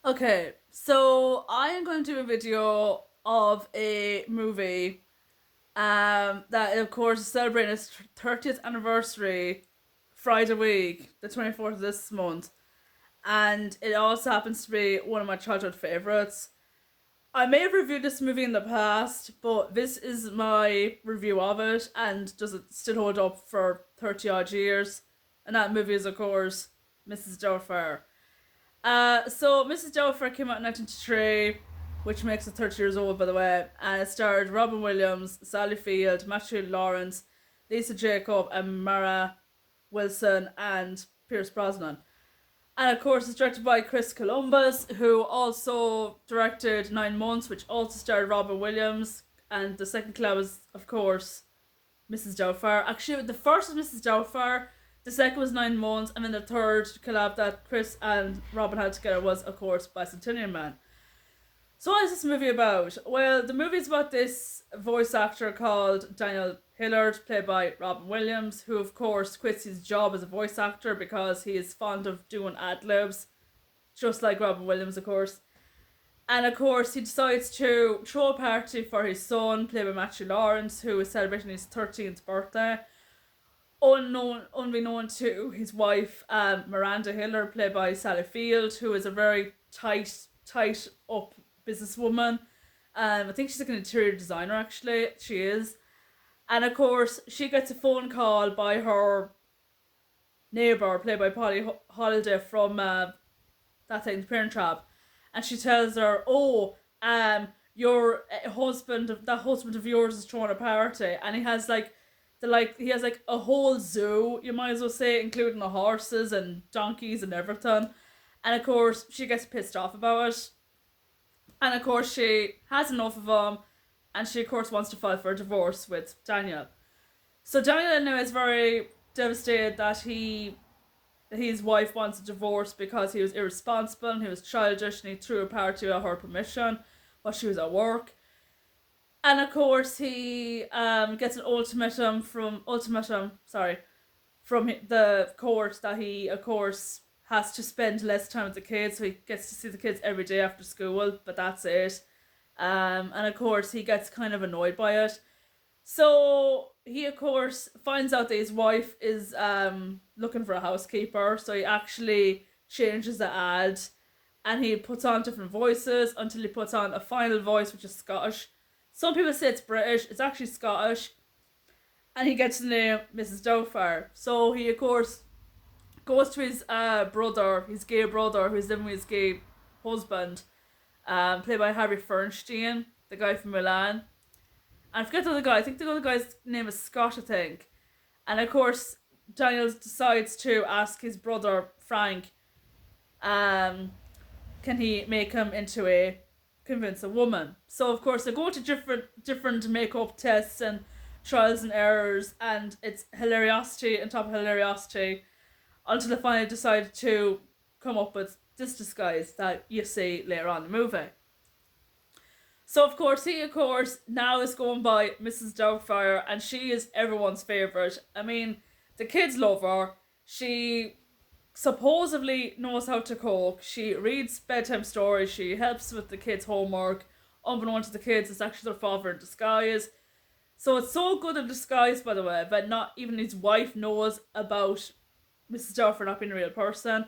Okay, so I am going to do a video of a movie that of course is celebrating its 30th anniversary Friday week, the 24th of this month. And it also happens to be one of my childhood favorites. I may have reviewed this movie in the past, but this is my review of it, and does it still hold up for 30 odd years? And that movie is, of course, Mrs. Doubtfire. So Mrs. Doubtfire came out in 1993, which makes it 30 years old, by the way, and it starred Robin Williams, Sally Field, Matthew Lawrence, Lisa Jacob, and Mara Wilson, and Pierce Brosnan. And of course, it's directed by Chris Columbus, who also directed 9 Months, which also starred Robin Williams. And the second collab was, of course, Mrs. Doubtfire. Actually, the first was Mrs. Doubtfire, the second was 9 Months, and then the third collab that Chris and Robin had together was, of course, Bicentennial Man. So what is this movie about? Well, the movie is about this voice actor called Daniel Hillard, played by Robin Williams, who of course quits his job as a voice actor because he is fond of doing ad-libs, just like Robin Williams, of course. And of course, he decides to throw a party for his son, played by Matthew Lawrence, who is celebrating his 13th birthday. Unbeknown to his wife, Miranda Hillard, played by Sally Field, who is a very tight up businesswoman. I think she's like an interior designer, actually. She is. And of course, she gets a phone call by her neighbour, played by Polly Holiday from that thing, The Parent Trap. And she tells her, your that husband of yours is throwing a party. And he has he has like a whole zoo, you might as well say, including the horses and donkeys and everything. And of course, she gets pissed off about it. And of course, she has enough of him, and she of course wants to file for a divorce with Daniel. So Daniel now is very devastated that his wife wants a divorce because he was irresponsible and he was childish and he threw a party without her permission while she was at work. And of course, he gets an ultimatum from the court that he, of course, has to spend less time with the kids, so he gets to see the kids every day after school, but that's it. And of course, he gets kind of annoyed by it. So he, of course, finds out that his wife is looking for a housekeeper, so he actually changes the ad, and he puts on different voices until he puts on a final voice, which is Scottish. Some people say it's British, it's actually Scottish. And he gets the name Mrs. Doubtfire. So he, of course, goes to his brother, his gay brother, who's living with his gay husband, played by Harry Fernstein, the guy from Milan. And I forget the other guy. I think the other guy's name is Scott, I think. And of course, Daniel decides to ask his brother Frank, can he make him into a convincing woman? So of course they go to different makeup tests and trials and errors, and it's hilariosity on top of hilariosity until they finally decide to come up with this disguise that you see later on in the movie. So of course he now is going by Mrs. Doubtfire, and she is everyone's favourite. I mean, the kids love her. She supposedly knows how to cook. She reads bedtime stories. She helps with the kids' homework. Unbeknown to the kids, it's actually their father in disguise. So it's so good in disguise, by the way, that not even his wife knows about Mrs. Doubtfire not being a real person.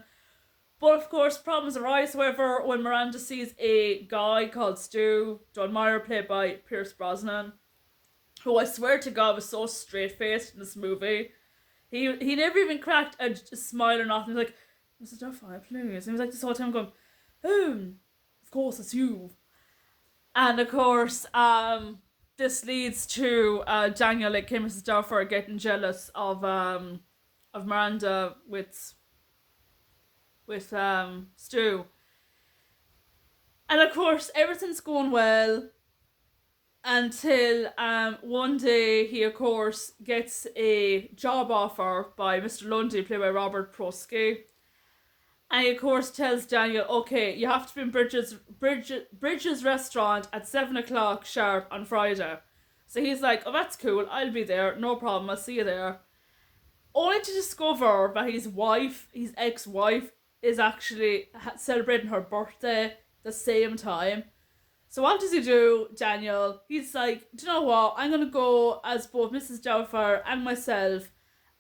But of course, problems arise, however, when Miranda sees a guy called Stu John Meyer, played by Pierce Brosnan, who I swear to God was so straight-faced in this movie. He never even cracked a smile or nothing. He was like, Mrs. Doubtfire, please. And he was like this whole time going, of course it's you. And of course, this leads to Daniel, like Mrs. Doubtfire, getting jealous of Miranda with Stu. And of course, everything's going well until one day he, of course, gets a job offer by Mr. Lundy, played by Robert Prosky. And he, of course, tells Daniel, okay, you have to be in Bridges restaurant at 7 o'clock sharp on Friday. So he's like, oh, that's cool, I'll be there, no problem, I'll see you there. Only to discover that his ex-wife, is actually celebrating her birthday the same time. So what does he do, Daniel? He's like, do you know what? I'm going to go as both Mrs. Doubtfire and myself.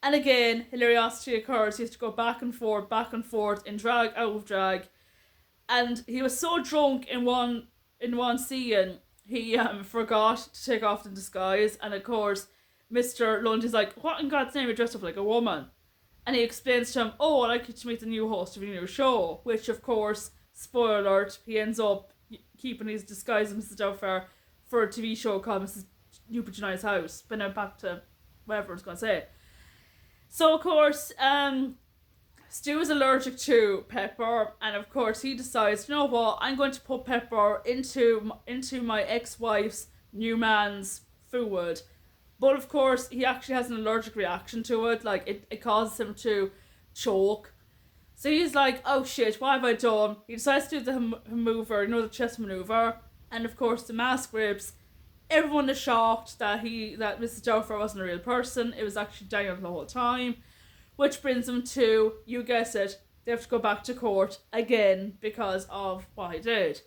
And again, hilariosity occurs. He has to go back and forth, in drag, out of drag. And he was so drunk in one scene, he forgot to take off the disguise. And of course, Mr. Lundy's like, what in God's name are you dressed up like a woman? And he explains to him, oh, I'd like you to meet the new host of your new show. Which, of course, spoiler alert, he ends up keeping his disguise as Mrs. Doubtfire for a TV show called Mrs. Newport United House. But now back to whatever I was going to say. So, of course, Stu is allergic to pepper, and of course he decides, you know what, I'm going to put pepper into my ex-wife's new man's food. But of course, he actually has an allergic reaction to it, like it causes him to choke. So he's like, oh shit, what have I done? He decides to do the maneuver, the chest maneuver, and of course the mask rips. Everyone is shocked that Mrs. Doubtfire wasn't a real person. It was actually Daniel the whole time. Which brings them to, you guess it, they have to go back to court again because of what he did.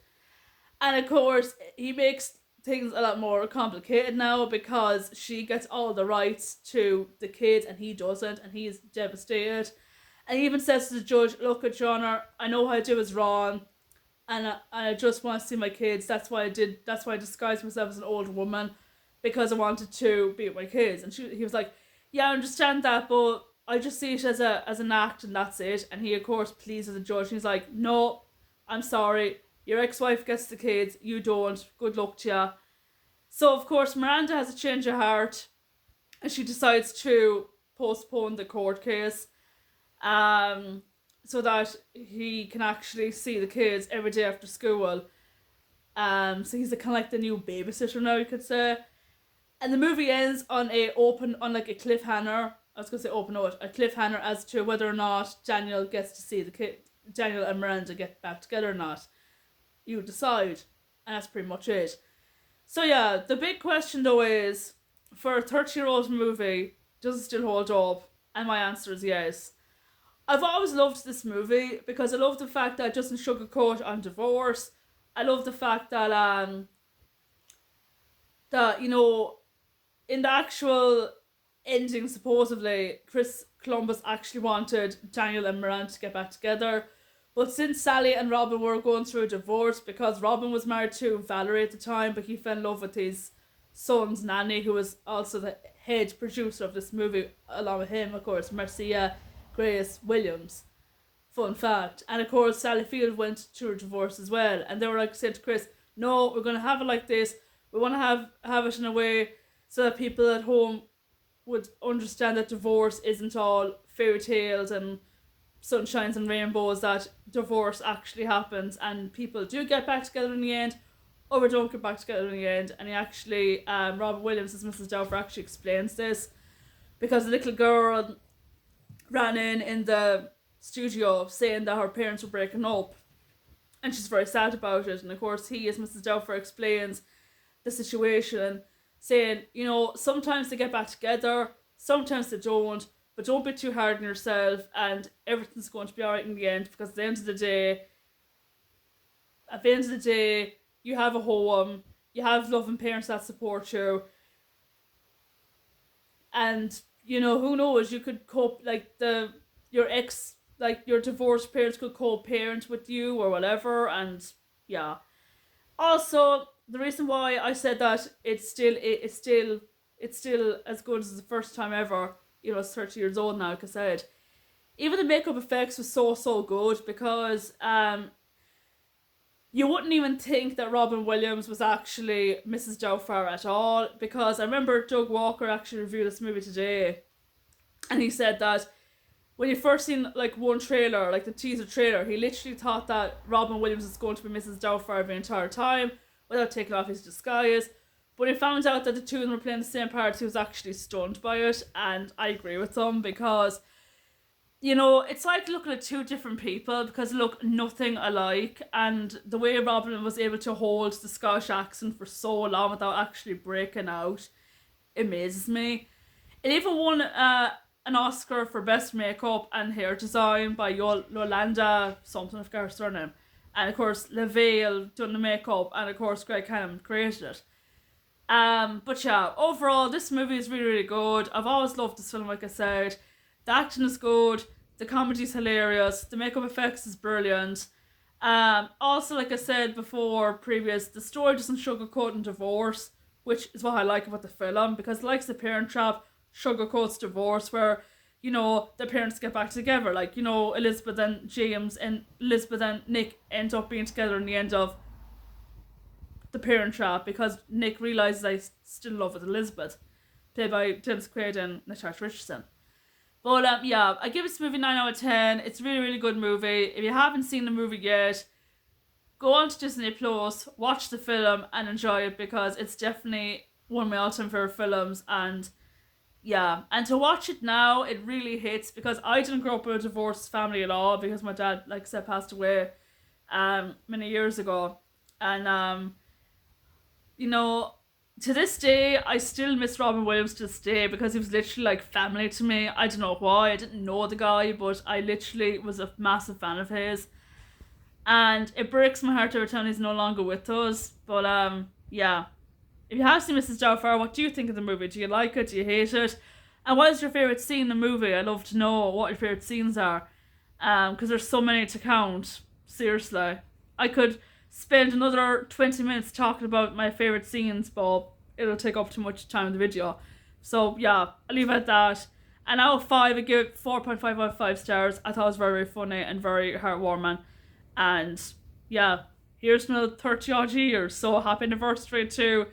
And of course, he makes things a lot more complicated now because she gets all the rights to the kids and he doesn't, and he's devastated. And he even says to the judge, look, Your Honour, I know what I did was wrong, and I just want to see my kids. That's why I disguised myself as an old woman, because I wanted to be with my kids. And he was like, yeah, I understand that, but I just see it as an act and that's it. And he, of course, pleases the judge. And he's like, no, I'm sorry. Your ex-wife gets the kids. You don't. Good luck to you. So, of course, Miranda has a change of heart. And she decides to postpone the court case. So that he can actually see the kids every day after school. So he's kind of like the new babysitter now, you could say. And the movie ends on a cliffhanger. I was going to say open note, a cliffhanger as to whether or not Daniel gets to see the kid, Daniel and Miranda get back together or not. You decide. And that's pretty much it. So yeah, the big question though is, for a 30-year-old movie, does it still hold up? And my answer is yes. I've always loved this movie because I love the fact that it doesn't sugarcoat on divorce. I love the fact that in the actual ending, supposedly, Chris Columbus actually wanted Daniel and Miranda to get back together. But since Sally and Robin were going through a divorce, because Robin was married to Valerie at the time, but he fell in love with his son's nanny, who was also the head producer of this movie, along with him, of course, Marcia Grace Williams. Fun fact. And of course, Sally Field went through a divorce as well. And they were like saying to Chris, no, we're going to have it like this. We want to have it in a way so that people at home would understand that divorce isn't all fairy tales and sunshines and rainbows, that divorce actually happens and people do get back together in the end, or we don't get back together in the end. And he actually, Robin Williams as Mrs. Doubtfire actually explains this, because the little girl ran in the studio saying that her parents were breaking up and she's very sad about it. And of course he, as Mrs. Doubtfire, explains the situation, saying, sometimes they get back together, sometimes they don't, but don't be too hard on yourself and everything's going to be alright in the end, because at the end of the day, you have a home, you have loving parents that support you, and who knows, you could cope, your divorced parents could co-parent with you or whatever. And yeah, also the reason why I said that it's still as good as the first time ever, it's 30 years old now, like I said, even the makeup effects was so good, because you wouldn't even think that Robin Williams was actually Mrs. Doubtfire at all, because I remember Doug Walker actually reviewed this movie today, and he said that when you first seen one trailer, the teaser trailer, he literally thought that Robin Williams was going to be Mrs. Doubtfire the entire time without taking off his disguise. But he found out that the two of them were playing the same part, he was actually stunned by it, and I agree with him, because it's like looking at two different people, because they look nothing alike, and the way Robin was able to hold the Scottish accent for so long without actually breaking out amazes me. It even won an Oscar for Best Makeup and Hair Design by Yolanda something, I forgot her surname. And of course, LaVale done the makeup, and of course, Greg Cannon created it. But yeah, overall, this movie is really, really good. I've always loved this film, like I said. The acting is good, the comedy is hilarious, the makeup effects is brilliant. Also, like I said before, the story doesn't sugarcoat in divorce, which is what I like about the film, because like The Parent Trap sugarcoats divorce, where the parents get back together, like Elizabeth and James and Elizabeth and Nick end up being together in the end of The Parent Trap, because Nick realizes he's still in love with Elizabeth, played by Dennis Quaid and Natasha Richardson. But yeah, I give this movie 9 out of 10. It's a really, really good movie. If you haven't seen the movie yet, go on to Disney Plus, watch the film, and enjoy it, because it's definitely one of my all-time favorite films. And yeah, and to watch it now, it really hits, because I didn't grow up in a divorced family at all, because my dad, like I said, passed away many years ago. And to this day, I still miss Robin Williams to this day, because he was literally like family to me. I don't know why. I didn't know the guy, but I literally was a massive fan of his. And it breaks my heart every time he's no longer with us. But yeah. If you have seen Mrs. Doubtfire, what do you think of the movie? Do you like it? Do you hate it? And what is your favourite scene in the movie? I'd love to know what your favourite scenes are. Because there's so many to count. Seriously. I could spend another 20 minutes talking about my favourite scenes, but it'll take up too much time in the video. So yeah, I'll leave it at that. And out of 5, I give it 4.5 out of 5 stars. I thought it was very, very funny and very heartwarming. And yeah, here's another 30 odd years. So happy anniversary to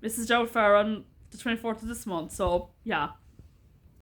Mrs. Doubtfire on the 24th of this month. So yeah.